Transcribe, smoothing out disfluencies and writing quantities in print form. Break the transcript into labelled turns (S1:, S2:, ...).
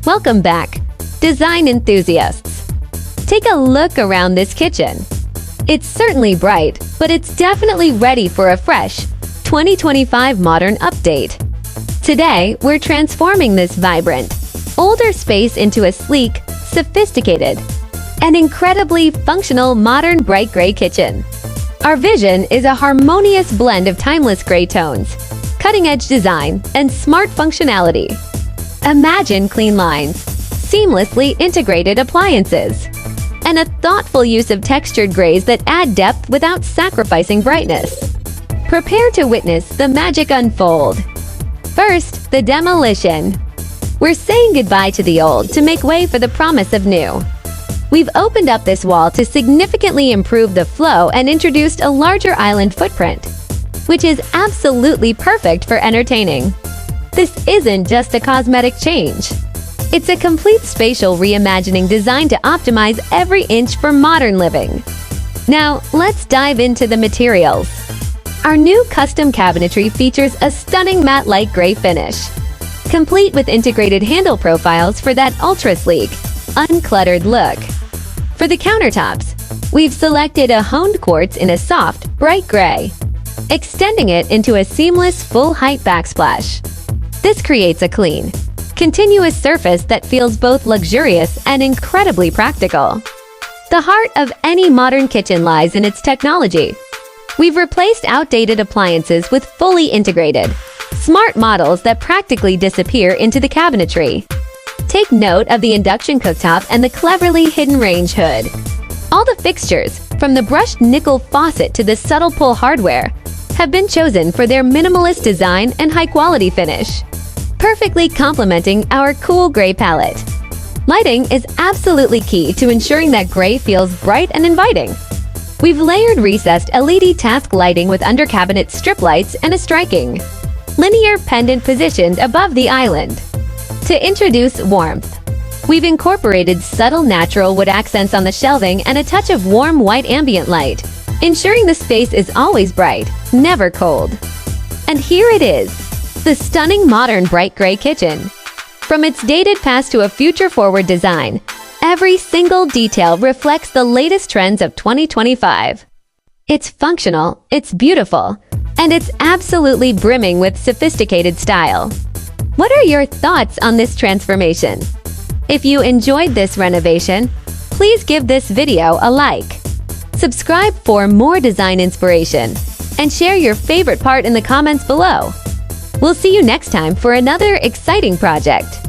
S1: Welcome back, design enthusiasts. Take a look around this kitchen. It's certainly bright, but it's definitely ready for a fresh 2025 modern update. Today, we're transforming this vibrant, older space into a sleek, sophisticated, and incredibly functional modern bright gray kitchen. Our vision is a harmonious blend of timeless gray tones, cutting-edge design, and smart functionality. Imagine clean lines, seamlessly integrated appliances, and a thoughtful use of textured grays that add depth without sacrificing brightness. Prepare to witness the magic unfold. First, the demolition. We're saying goodbye to the old to make way for the promise of new. We've opened up this wall to significantly improve the flow and introduced a larger island footprint, which is absolutely perfect for entertaining. This isn't just a cosmetic change. It's a complete spatial reimagining designed to optimize every inch for modern living. Now, let's dive into the materials. Our new custom cabinetry features a stunning matte light gray finish, complete with integrated handle profiles for that ultra-sleek, uncluttered look. For the countertops, we've selected a honed quartz in a soft, bright gray, extending it into a seamless full-height backsplash. This creates a clean, continuous surface that feels both luxurious and incredibly practical. The heart of any modern kitchen lies in its technology. We've replaced outdated appliances with fully integrated, smart models that practically disappear into the cabinetry. Take note of the induction cooktop and the cleverly hidden range hood. All the fixtures, from the brushed nickel faucet to the subtle pull hardware, have been chosen for their minimalist design and high-quality finish, perfectly complementing our cool gray palette. Lighting is absolutely key to ensuring that gray feels bright and inviting. We've layered recessed LED task lighting with under-cabinet strip lights and a striking, linear pendant positioned above the island. To introduce warmth, we've incorporated subtle natural wood accents on the shelving and a touch of warm white ambient light, ensuring the space is always bright, never cold. And here it is, the stunning modern bright gray kitchen. From its dated past to a future-forward design, every single detail reflects the latest trends of 2025. It's functional, it's beautiful, and it's absolutely brimming with sophisticated style. What are your thoughts on this transformation? If you enjoyed this renovation, please give this video a like. Subscribe for more design inspiration, and share your favorite part in the comments below. We'll see you next time for another exciting project.